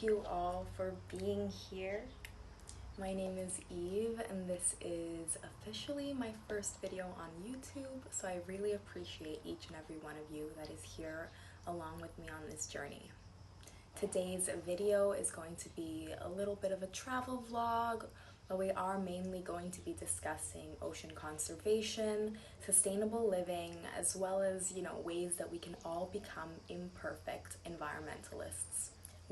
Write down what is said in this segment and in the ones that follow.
Thank you all for being here. My name is Eve and this is officially my first video on YouTube, so I really appreciate each and every one of you that is here along with me on this journey. Today's video is going to be a little bit of a travel vlog, but we are mainly going to be discussing ocean conservation, sustainable living, as well as, ways that we can all become imperfect environmentalists.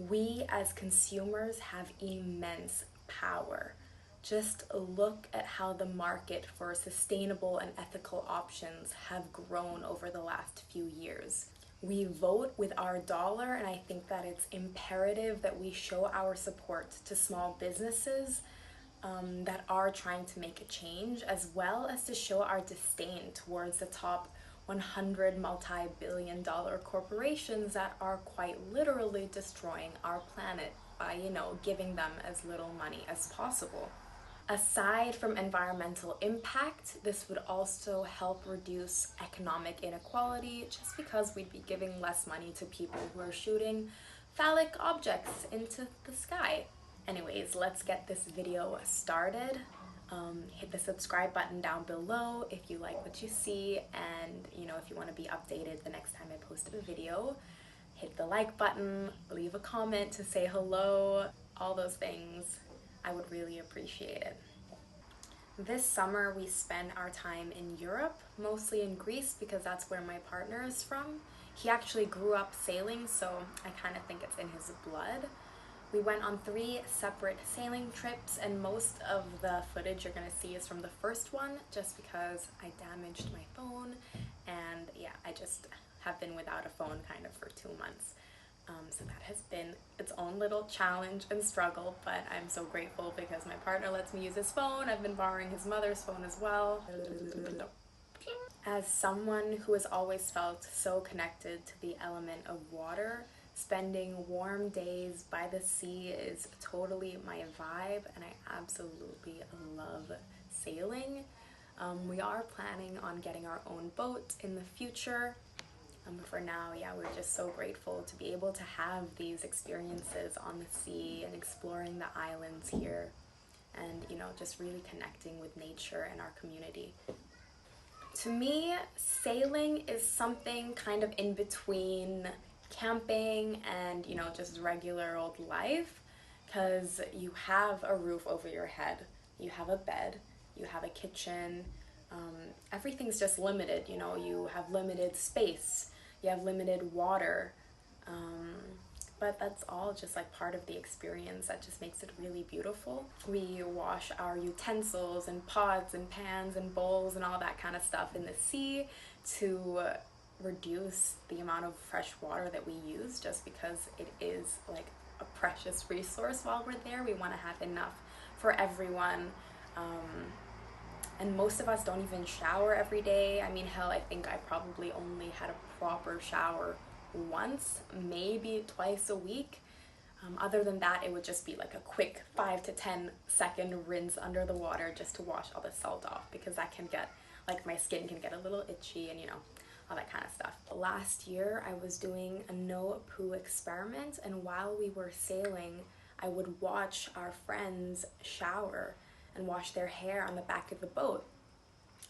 We as consumers have immense power. Just look at how the market for sustainable and ethical options have grown over the last few years. We vote with our dollar, and I think that it's imperative that we show our support to small businesses that are trying to make a change, as well as to show our disdain towards the top 100 multi-billion-dollar corporations that are quite literally destroying our planet by, giving them as little money as possible. Aside from environmental impact, this would also help reduce economic inequality, just because we'd be giving less money to people who are shooting phallic objects into the sky. Anyways, let's get this video started. Hit the subscribe button down below if you like what you see, and if you want to be updated the next time I post a video. Hit the like button, leave a comment to say hello, all those things. I would really appreciate it. This summer we spent our time in Europe, mostly in Greece because that's where my partner is from. He actually grew up sailing, so I kind of think it's in his blood. We went on 3 separate sailing trips, and most of the footage you're gonna see is from the first one, just because I damaged my phone, and yeah, I just have been without a phone kind of for 2 months. So that has been its own little challenge and struggle, but I'm so grateful because my partner lets me use his phone. I've been borrowing his mother's phone as well. As someone who has always felt so connected to the element of water, spending warm days by the sea is totally my vibe, and I absolutely love sailing. We are planning on getting our own boat in the future. But for now, yeah, we're just so grateful to be able to have these experiences on the sea and exploring the islands here, and just really connecting with nature and our community. To me, sailing is something kind of in between camping and just regular old life, because you have a roof over your head, you have a bed, you have a kitchen, everything's just limited. You have limited space, you have limited water, but that's all just like part of the experience that just makes it really beautiful. We wash our utensils and pots and pans and bowls and all that kind of stuff in the sea to reduce the amount of fresh water that we use, just because it is like a precious resource while we're there. We want to have enough for everyone. And most of us don't even shower every day. I mean, hell, I think I probably only had a proper shower once, maybe twice a week. Other than that, it would just be like a quick 5 to 10 second rinse under the water just to wash all the salt off, because that can get, like, my skin can get a little itchy and all that kind of stuff. Last year, I was doing a no poo experiment, and while we were sailing, I would watch our friends shower and wash their hair on the back of the boat.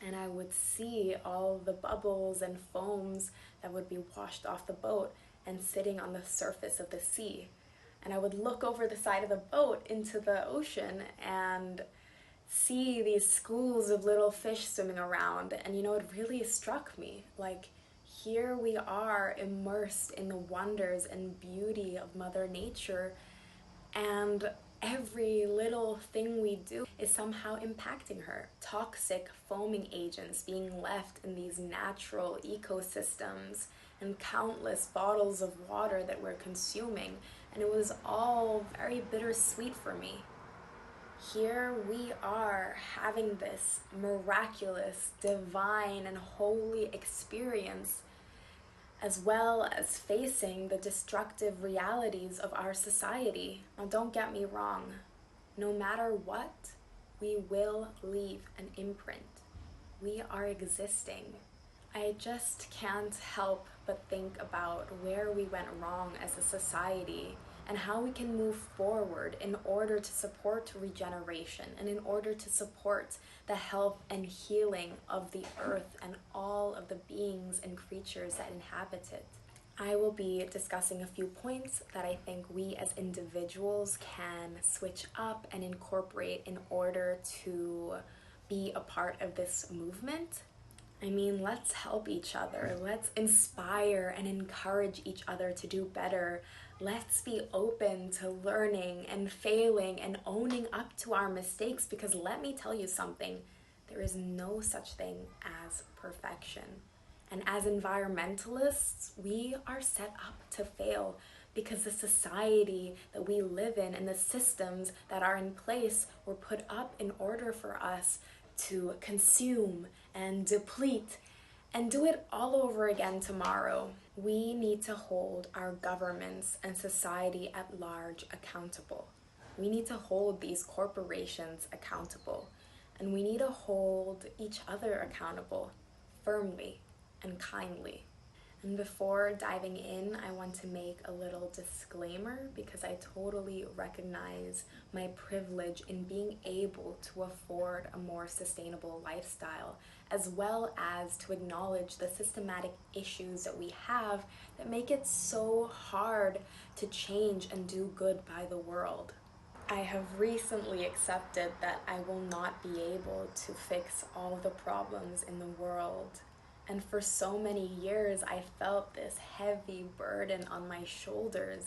And I would see all the bubbles and foams that would be washed off the boat and sitting on the surface of the sea. And I would look over the side of the boat into the ocean and see these schools of little fish swimming around, and it really struck me, like, here we are immersed in the wonders and beauty of Mother Nature, and every little thing we do is somehow impacting her. Toxic foaming agents being left in these natural ecosystems, and countless bottles of water that we're consuming, and it was all very bittersweet for me. Here we are having this miraculous, divine, and holy experience, as well as facing the destructive realities of our society. Now, don't get me wrong, no matter what, we will leave an imprint. We are existing. I just can't help but think about where we went wrong as a society and how we can move forward in order to support regeneration and in order to support the health and healing of the earth and all of the beings and creatures that inhabit it. I will be discussing a few points that I think we as individuals can switch up and incorporate in order to be a part of this movement. I mean, let's help each other. Let's inspire and encourage each other to do better. Let's be open to learning and failing and owning up to our mistakes, because let me tell you something, there is no such thing as perfection. And as environmentalists, we are set up to fail because the society that we live in and the systems that are in place were put up in order for us to consume and deplete and do it all over again tomorrow. We need to hold our governments and society at large accountable. We need to hold these corporations accountable, and we need to hold each other accountable firmly and kindly. And before diving in, I want to make a little disclaimer, because I totally recognize my privilege in being able to afford a more sustainable lifestyle, as well as to acknowledge the systematic issues that we have that make it so hard to change and do good by the world. I have recently accepted that I will not be able to fix all the problems in the world. And for so many years, I felt this heavy burden on my shoulders.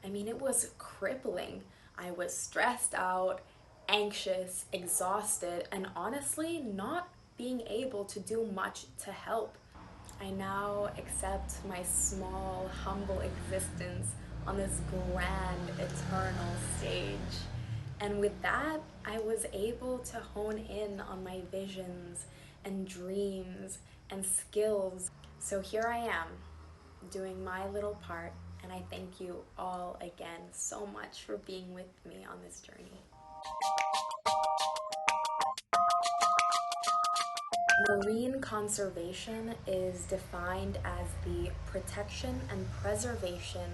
I mean, it was crippling. I was stressed out, anxious, exhausted, and honestly, not being able to do much to help. I now accept my small, humble existence on this grand, eternal stage. And with that, I was able to hone in on my visions and dreams and skills. So here I am, doing my little part, and I thank you all again so much for being with me on this journey. Marine conservation is defined as the protection and preservation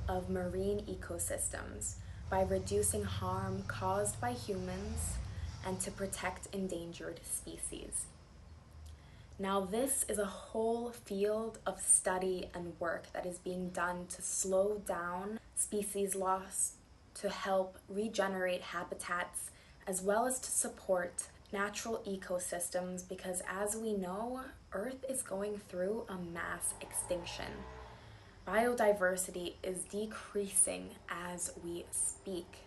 of marine ecosystems by reducing harm caused by humans and to protect endangered species. Now, this is a whole field of study and work that is being done to slow down species loss, to help regenerate habitats, as well as to support natural ecosystems, because as we know, Earth is going through a mass extinction. Biodiversity is decreasing as we speak.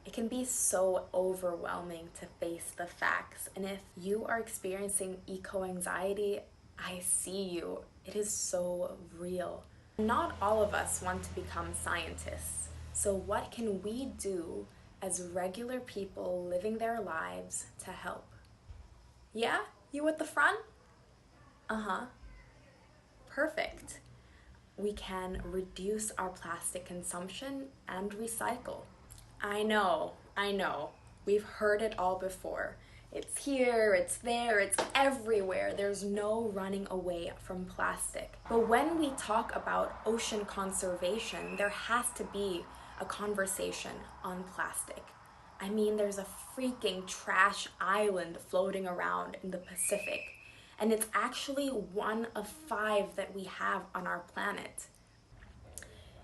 It can be so overwhelming to face the facts, and if you are experiencing eco-anxiety, I see you. It is so real. Not all of us want to become scientists, so what can we do as regular people living their lives to help? Yeah? You at the front? Uh-huh. Perfect. We can reduce our plastic consumption and recycle. I know. We've heard it all before. It's here, it's there, it's everywhere. There's no running away from plastic. But when we talk about ocean conservation, there has to be a conversation on plastic. I mean, there's a freaking trash island floating around in the Pacific, and it's actually one of 5 that we have on our planet.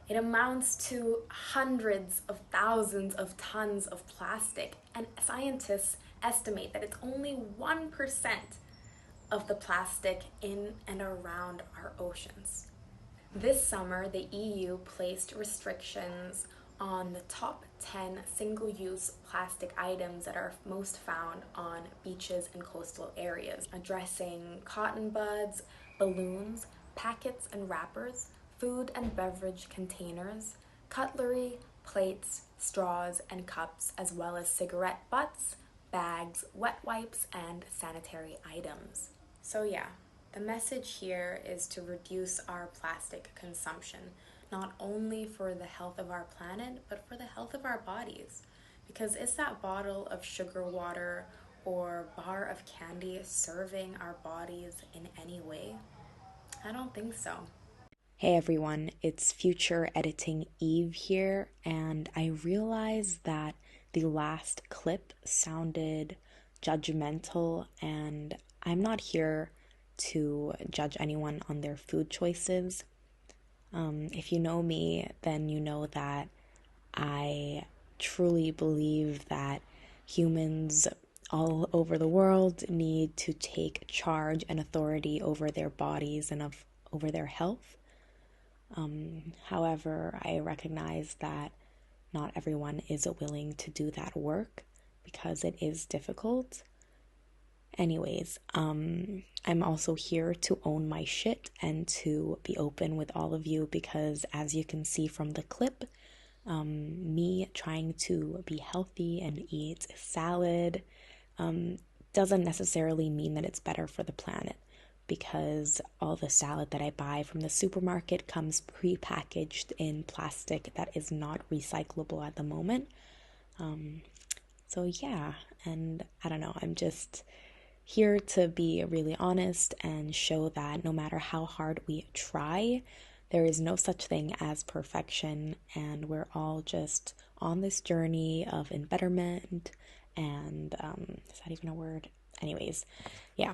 It amounts to hundreds of thousands of tons of plastic, and scientists estimate that it's only 1% of the plastic in and around our oceans. This summer, the EU placed restrictions on the top 10 single-use plastic items that are most found on beaches and coastal areas, addressing cotton buds, balloons, packets and wrappers, food and beverage containers, cutlery, plates, straws, and cups, as well as cigarette butts, bags, wet wipes, and sanitary items. So yeah, the message here is to reduce our plastic consumption, not only for the health of our planet, but for the health of our bodies. Because is that bottle of sugar water or bar of candy serving our bodies in any way? I don't think so. Hey everyone, it's future editing Eve here, and I realized that the last clip sounded judgmental, and I'm not here to judge anyone on their food choices. If you know me, then you know that I truly believe that humans all over the world need to take charge and authority over their bodies and over their health. However, I recognize that not everyone is willing to do that work because it is difficult. Anyways, I'm also here to own my shit and to be open with all of you because, as you can see from the clip, me trying to be healthy and eat salad doesn't necessarily mean that it's better for the planet, because all the salad that I buy from the supermarket comes pre-packaged in plastic that is not recyclable at the moment. So yeah, and I don't know, I'm just here to be really honest and show that no matter how hard we try, there is no such thing as perfection, and we're all just on this journey of embetterment and is that even a word? Anyways, yeah.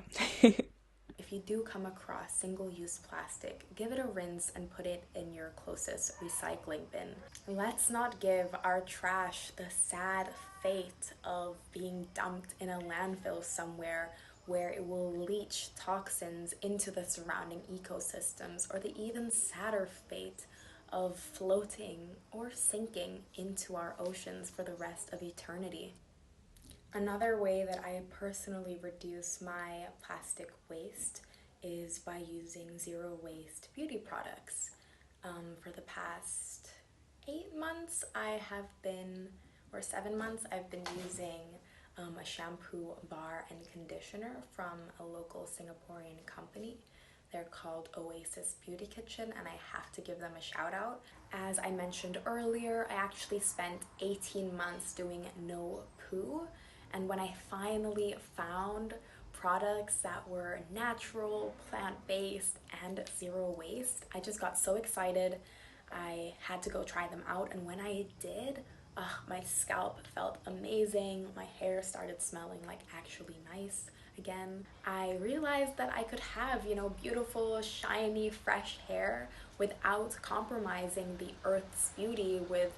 If you do come across single-use plastic, give it a rinse and put it in your closest recycling bin. Let's not give our trash the sad fate of being dumped in a landfill somewhere where it will leach toxins into the surrounding ecosystems, or the even sadder fate of floating or sinking into our oceans for the rest of eternity. Another way that I personally reduce my plastic waste is by using zero waste beauty products. For the past 8 months, I have been, or 7 months, I've been using a shampoo, bar, and conditioner from a local Singaporean company. They're called Oasis Beauty Kitchen, and I have to give them a shout out. As I mentioned earlier, I actually spent 18 months doing no poo, and when I finally found products that were natural, plant-based, and zero waste, I just got so excited. I had to go try them out, and when I did, my scalp felt amazing. My hair started smelling like actually nice again. I realized that I could have, beautiful, shiny, fresh hair without compromising the earth's beauty with,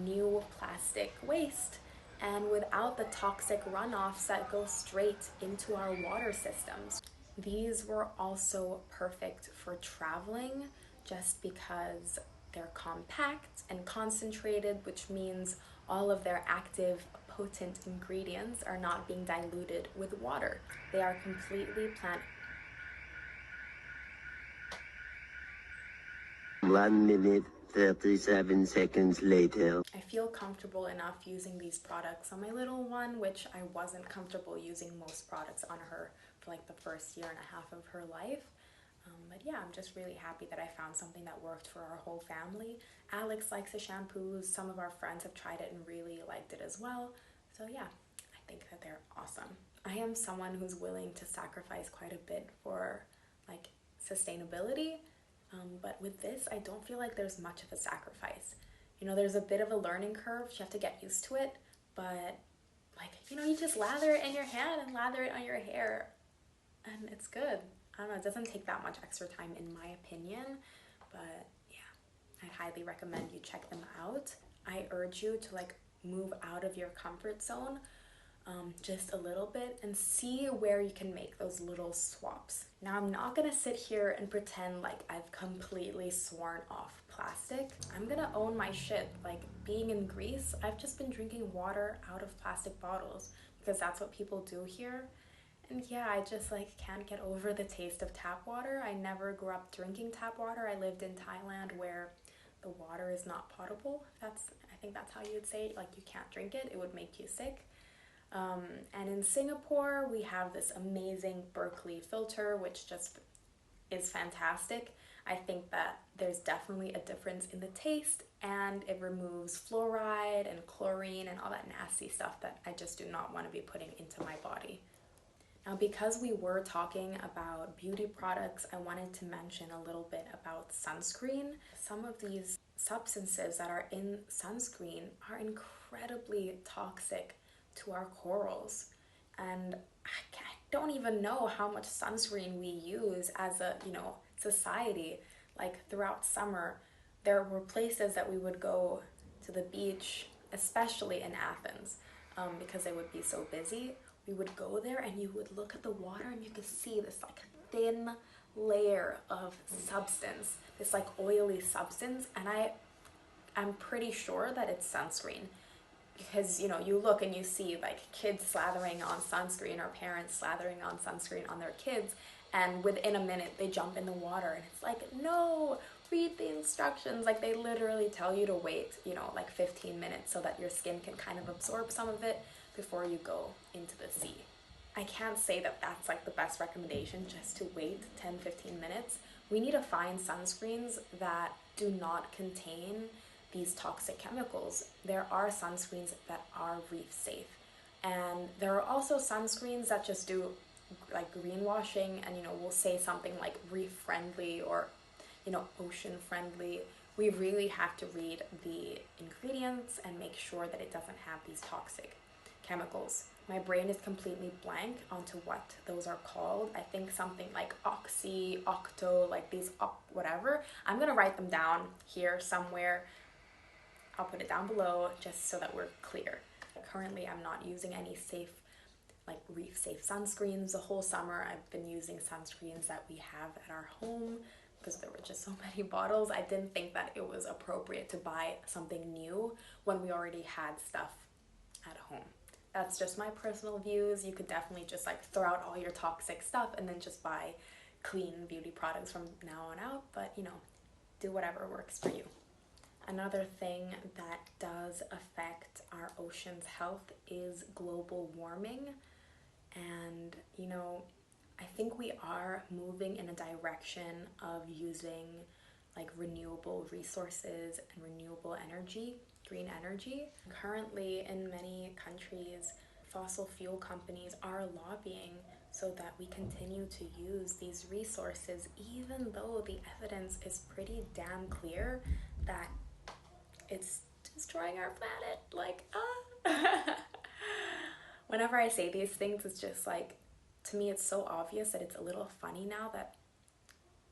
new plastic waste, and without the toxic runoffs that go straight into our water systems. These were also perfect for traveling just because they're compact and concentrated, which means all of their active, potent ingredients are not being diluted with water. They are completely plant. 1 minute, 37 seconds later. I feel comfortable enough using these products on my little one, which I wasn't comfortable using most products on her for like the first year and a half of her life. But yeah, I'm just really happy that I found something that worked for our whole family. Alex likes the shampoos. Some of our friends have tried it and really liked it as well. So yeah, I think that they're awesome. I am someone who's willing to sacrifice quite a bit for like sustainability. But with this, I don't feel like there's much of a sacrifice. There's a bit of a learning curve. You have to get used to it. But like, you just lather it in your hand and lather it on your hair, and it's good. I don't know, it doesn't take that much extra time in my opinion, but yeah, I'd highly recommend you check them out. I urge you to like move out of your comfort zone just a little bit and see where you can make those little swaps. Now, I'm not gonna sit here and pretend like I've completely sworn off plastic. I'm gonna own my shit. Like, being in Greece, I've just been drinking water out of plastic bottles because that's what people do here. And yeah, I just like can't get over the taste of tap water. I never grew up drinking tap water. I lived in Thailand where the water is not potable. I think that's how you would say it. Like, you can't drink it. It would make you sick. And in Singapore, we have this amazing Berkeley filter, which just is fantastic. I think that there's definitely a difference in the taste, and it removes fluoride and chlorine and all that nasty stuff that I just do not want to be putting into my body. Now, because we were talking about beauty products, I wanted to mention a little bit about sunscreen. Some of these substances that are in sunscreen are incredibly toxic to our corals. And I don't even know how much sunscreen we use as a, society. Like throughout summer, there were places that we would go to the beach, especially in Athens, because they would be so busy. We would go there and you would look at the water and you could see this like thin layer of substance, this like oily substance, and I'm pretty sure that it's sunscreen. Because you look and you see like kids slathering on sunscreen or parents slathering on sunscreen on their kids, and within a minute they jump in the water, and it's like, no, read the instructions. Like they literally tell you to wait like 15 minutes so that your skin can kind of absorb some of it before you go into the sea. I can't say that that's like the best recommendation, just to wait 10-15 minutes. We need to find sunscreens that do not contain these toxic chemicals. There are sunscreens that are reef safe, and there are also sunscreens that just do like greenwashing and will say something like reef friendly or ocean friendly. We really have to read the ingredients and make sure that it doesn't have these toxic chemicals. My brain is completely blank onto what those are called. I think something like oxy, octo, like these whatever. I'm gonna write them down here somewhere. I'll put it down below just so that we're clear. Currently, I'm not using any safe, like reef safe sunscreens. The whole summer, I've been using sunscreens that we have at our home because there were just so many bottles. I didn't think that it was appropriate to buy something new when we already had stuff at home. That's just my personal views. You could definitely just like throw out all your toxic stuff and then just buy clean beauty products from now on out, but do whatever works for you. Another thing that does affect our ocean's health is global warming. And I think we are moving in a direction of using like renewable resources and renewable energy, green energy. Currently in many countries, fossil fuel companies are lobbying so that we continue to use these resources, even though the evidence is pretty damn clear that it's destroying our planet. Like, whenever I say these things, it's just like, to me, it's so obvious that it's a little funny now that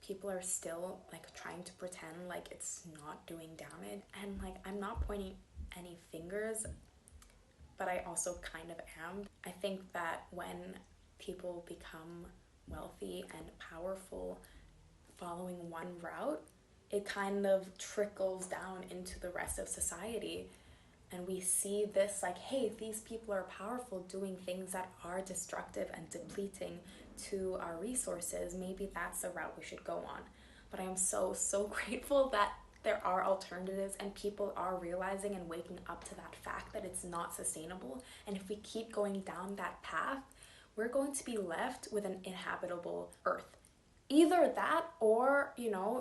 people are still like trying to pretend like it's not doing damage. And like, I'm not pointing any fingers, but I also kind of am. I think that when people become wealthy and powerful following one route, it kind of trickles down into the rest of society. And we see this like, hey, these people are powerful doing things that are destructive and depleting to our resources. Maybe that's the route we should go on. But I am so, so grateful that there are alternatives and people are realizing and waking up to that fact that it's not sustainable. And if we keep going down that path, we're going to be left with an inhabitable earth. Either that or,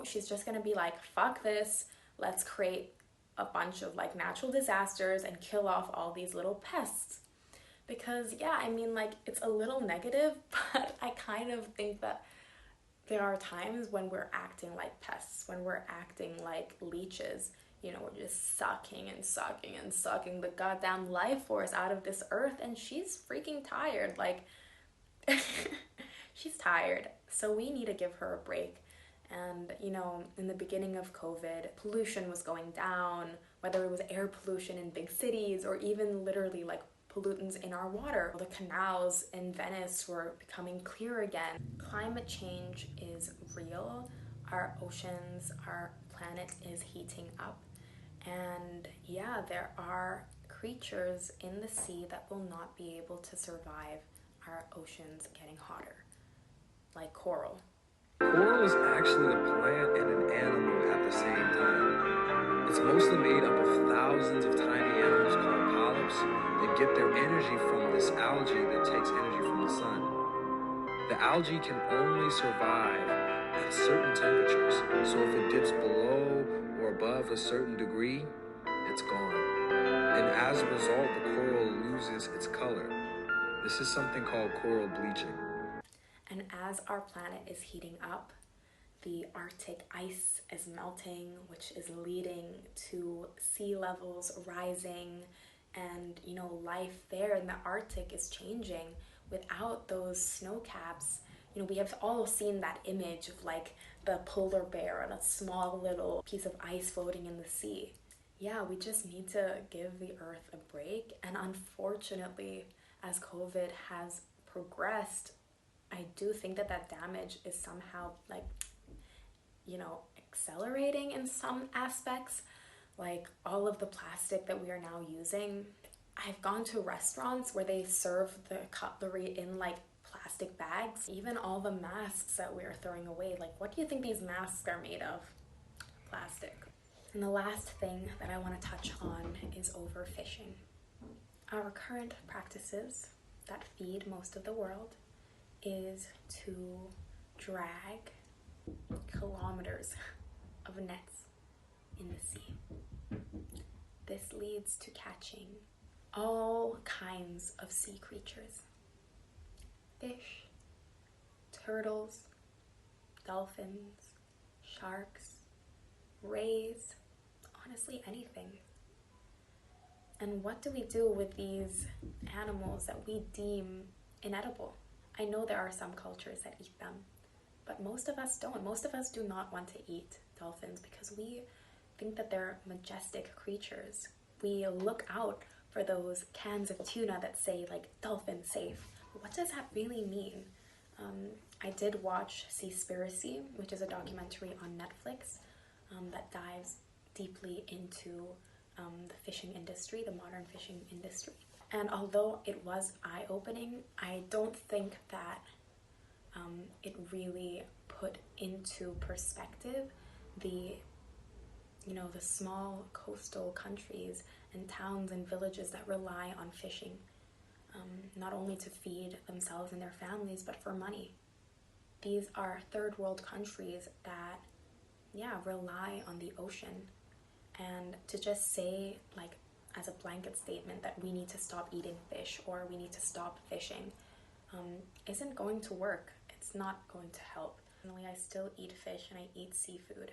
she's just gonna be like, fuck this, let's create a bunch of like natural disasters and kill off all these little pests. Because yeah, I mean, like, it's a little negative, but I kind of think that there are times when we're acting like pests, when we're acting like leeches. We're just sucking and sucking and sucking the goddamn life force out of this earth, and she's freaking tired. Like, she's tired. So we need to give her a break. And, in the beginning of COVID, pollution was going down, whether it was air pollution in big cities or even literally like pollutants in our water. The canals in Venice were becoming clear again. Climate change is real. Our oceans, our planet is heating up. And yeah, there are creatures in the sea that will not be able to survive our oceans getting hotter, like coral. Coral is actually a plant and an animal at the same time. It's mostly made up of thousands of tiny animals called polyps that get their energy from this algae that takes energy from the sun. The algae can only survive at certain temperatures, so if it dips below or above a certain degree, it's gone. And as a result, the coral loses its color. This is something called coral bleaching. And as our planet is heating up, the Arctic ice is melting, which is leading to sea levels rising, and life there in the Arctic is changing. Without those snow caps, we have all seen that image of like the polar bear and a small little piece of ice floating in the sea. Yeah, we just need to give the earth a break. And unfortunately, as COVID has progressed, I do think that damage is somehow like, accelerating in some aspects. Like all of the plastic that we are now using. I've gone to restaurants where they serve the cutlery in like plastic bags. Even all the masks that we are throwing away. Like, what do you think these masks are made of? Plastic. And the last thing that I want to touch on is overfishing. Our current practices that feed most of the world is to drag kilometers of nets in the sea. This leads to catching all kinds of sea creatures. Fish, turtles, dolphins, sharks, rays, honestly anything. And what do we do with these animals that we deem inedible? I know there are some cultures that eat them, but most of us don't. Most of us do not want to eat dolphins because we think that they're majestic creatures. We look out for those cans of tuna that say like dolphin safe. What does that really mean? I did watch Seaspiracy, which is a documentary on Netflix that dives deeply into the fishing industry, the modern fishing industry. And although it was eye-opening, I don't think that it really put into perspective the small coastal countries and towns and villages that rely on fishing, not only to feed themselves and their families, but for money. These are third world countries that, rely on the ocean. And to just say, like, as a blanket statement that we need to stop eating fish or we need to stop fishing isn't going to work. It's not going to help. I still eat fish and I eat seafood.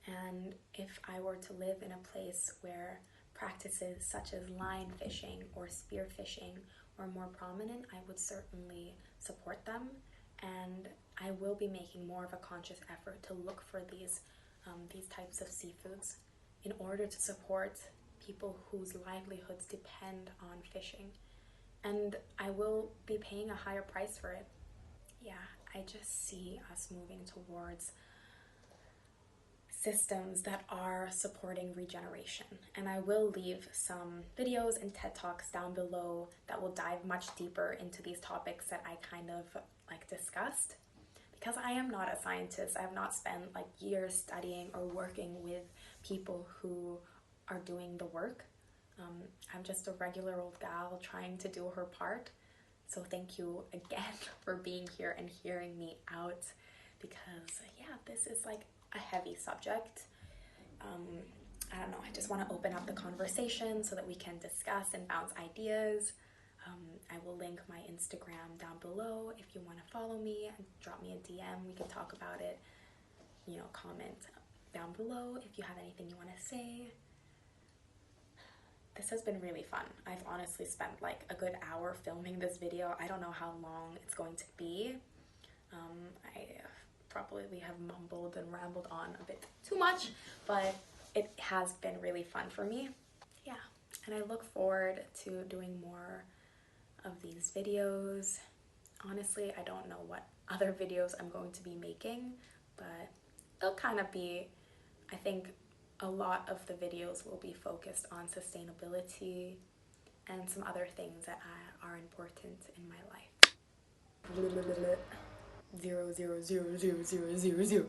And if I were to live in a place where practices such as line fishing or spear fishing were more prominent, I would certainly support them. And I will be making more of a conscious effort to look for these types of seafoods in order to support people whose livelihoods depend on fishing. And I will be paying a higher price for it. Yeah, I just see us moving towards systems that are supporting regeneration. And I will leave some videos and TED Talks down below that will dive much deeper into these topics that I kind of like discussed. Because I am not a scientist, I have not spent like years studying or working with people who are doing the work. I'm just a regular old gal trying to do her part. So thank you again for being here and hearing me out, because this is like a heavy subject. I don't know, I just want to open up the conversation so that we can discuss and bounce ideas. I will link my Instagram down below if you want to follow me and drop me a DM. We can talk about it. Comment down below if you have anything you want to say. This has been really fun. I've honestly spent like a good hour filming this video. I don't know how long it's going to be. I probably have mumbled and rambled on a bit too much, but it has been really fun for me. Yeah, and I look forward to doing more of these videos. Honestly, I don't know what other videos I'm going to be making, but they'll kind of be, I think a lot of the videos will be focused on sustainability and some other things that are important in my life. 0, 0, 0, 0, 0, 0, 0.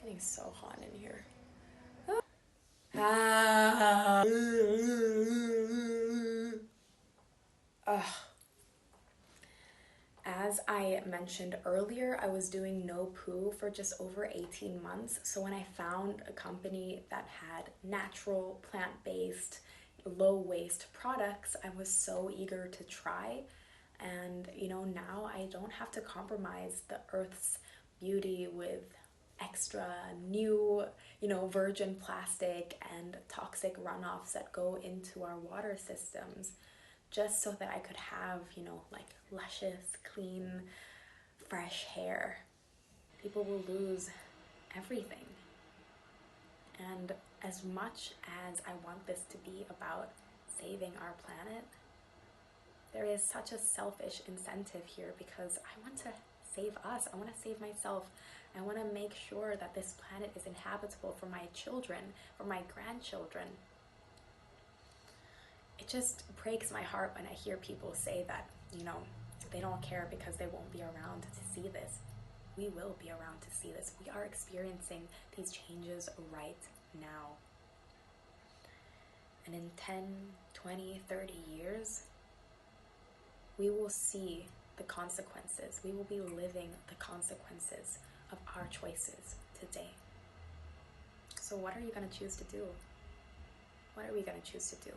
Getting so hot in here. As I mentioned earlier, I was doing no poo for just over 18 months. So when I found a company that had natural, plant-based low waste products, I was so eager to try. And you know, now I don't have to compromise the earth's beauty with extra new, you know, virgin plastic and toxic runoffs that go into our water systems, just so that I could have, you know, like luscious, clean, fresh hair. People will lose everything. And as much as I want this to be about saving our planet, there is such a selfish incentive here, because I want to save us. I want to save myself. I want to make sure that this planet is inhabitable for my children, for my grandchildren. It just breaks my heart when I hear people say that, you know, they don't care because they won't be around to see this. We will be around to see this. We are experiencing these changes right now. And in 10, 20, 30 years, we will see the consequences. We will be living the consequences of our choices today. So what are you going to choose to do? What are we going to choose to do?